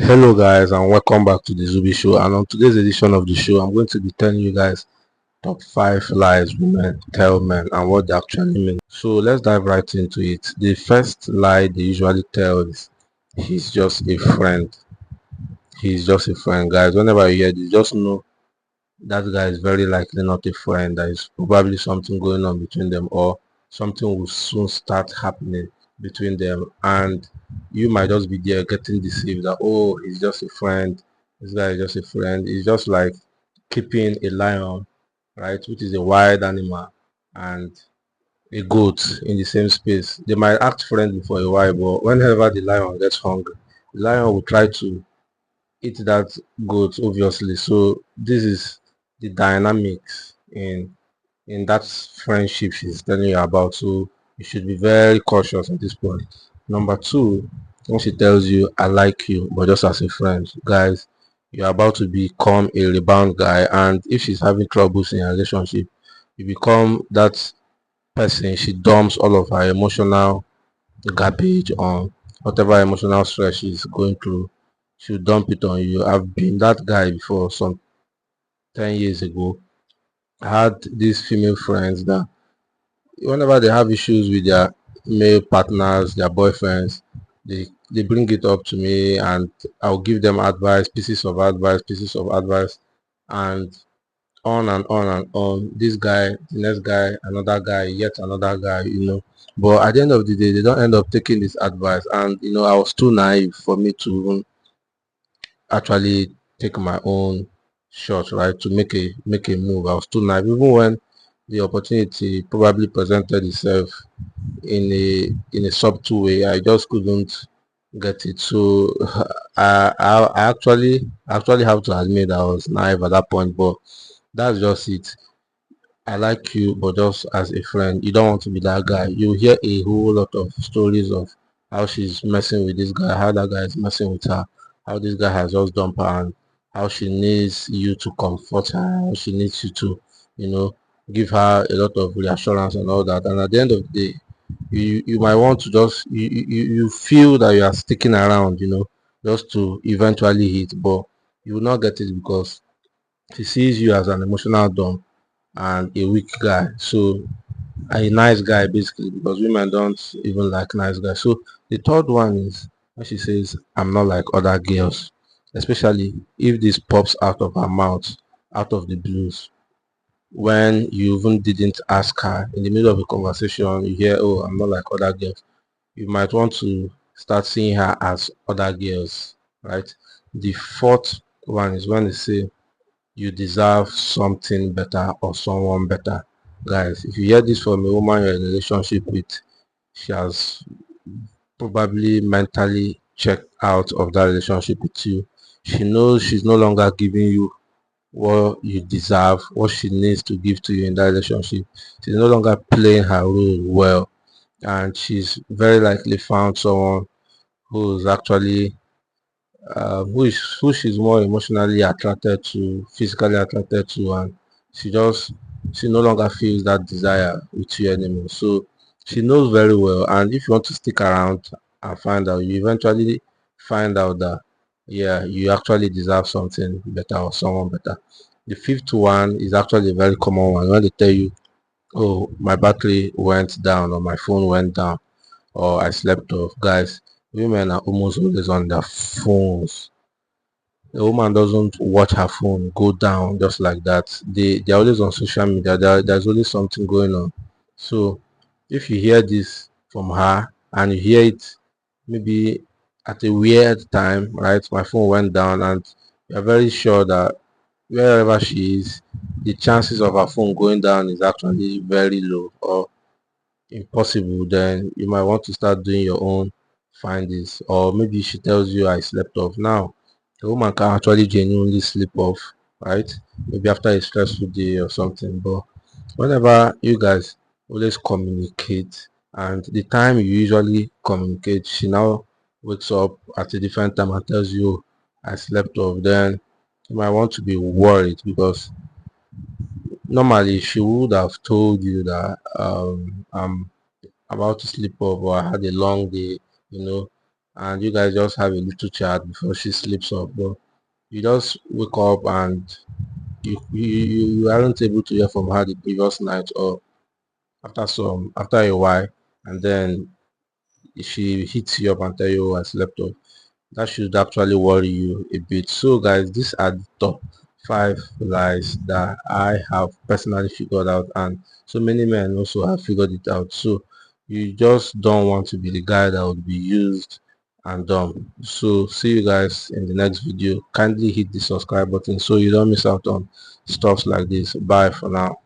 Hello guys and welcome back to the Zubi Show, and on today's edition of the show I'm going to be telling you guys top 5 lies women tell men and what they actually mean. So let's dive right into it. The first lie they usually tell is he's just a friend. He's just a friend, guys. Whenever you hear this, just know that guy is very likely not a friend. There is probably something going on between them, or something will soon start happening between them, and you might just be there getting deceived that, oh, he's just a friend, this guy is just a friend. It's just like keeping a lion, right, which is a wild animal, and a goat in the same space. They might act friendly for a while, but whenever the lion gets hungry, the lion will try to eat that goat, obviously. So this is the dynamics in that friendship she's telling you about. So you should be very cautious at this point. Number two, when she tells you I like you but just as a friend, guys, you're about to become a rebound guy, and if she's having troubles in a relationship, you become that person she dumps all of her emotional garbage on. Whatever emotional stress she's going through, she'll dump it on you. I've been that guy before. Some 10 years ago, I had these female friends that whenever they have issues with their male partners, their boyfriends, they bring it up to me, and I'll give them advice, pieces of advice, and on and on. This guy, the next guy, another guy, yet another guy. But at the end of the day, they don't end up taking this advice, and I was too naive for me to even actually take my own shot, right, to make a move. I was too naive, even when the opportunity probably presented itself in a subtle way. I just couldn't get it. So I actually have to admit I was naive at that point, but that's just it. I like you, but just as a friend. You don't want to be that guy. You hear a whole lot of stories of how she's messing with this guy, how that guy is messing with her, how this guy has just dumped her, and how she needs you to comfort her, how she needs you to, you know, give her a lot of reassurance and all that. And at the end of the day, you might want to just you feel that you are sticking around, just to eventually hit, but you will not get it because she sees you as an emotional dump and a weak guy. So a nice guy basically, because women don't even like nice guys. So the third one is when she says, I'm not like other girls, especially if this pops out of her mouth, out of the blues. When you even didn't ask her in the middle of a conversation, you hear, oh, I'm not like other girls. You might want to start seeing her as other girls, right? The fourth one is when they say, you deserve something better or someone better. Guys, if you hear this from a woman you're in a relationship with, she has probably mentally checked out of that relationship with you. She knows she's no longer giving you what you deserve, what she needs to give to you in that relationship. She's no longer playing her role well, and she's very likely found someone who's actually who she's more emotionally attracted to, physically attracted to, and she just she no longer feels that desire with you anymore. So she knows very well, and if you want to stick around and find out, you eventually find out that yeah, you actually deserve something better or someone better. The fifth one is actually a very common one when they tell you, oh, my battery went down or my phone went down or I slept off. Guys, women are almost always on their phones. The woman doesn't watch her phone go down just like that. They're always on social media. There's always something going on. So if you hear this from her and you hear it maybe at a weird time, right, my phone went down, and you're very sure that wherever she is, the chances of her phone going down is actually very low or impossible, then you might want to start doing your own findings. Or maybe she tells you I slept off. Now the woman can actually genuinely sleep off, right? Maybe after a stressful day or something. But whenever you guys always communicate, and the time you usually communicate, she now wakes up at a different time and tells you I slept off, then you might want to be worried, because normally she would have told you that I'm about to sleep off, or I had a long day, you know, and you guys just have a little chat before she sleeps off. But you just wake up and you aren't able to hear from her the previous night or after a while, and then she hits you up and tell you, "Oh, I slept off." That should actually worry you a bit. So guys, these are the top 5 lies that I have personally figured out, and so many men also have figured it out. So you just don't want to be the guy that would be used and done. So see you guys in the next video. Kindly hit the subscribe button so you don't miss out on stuff like this. Bye for now.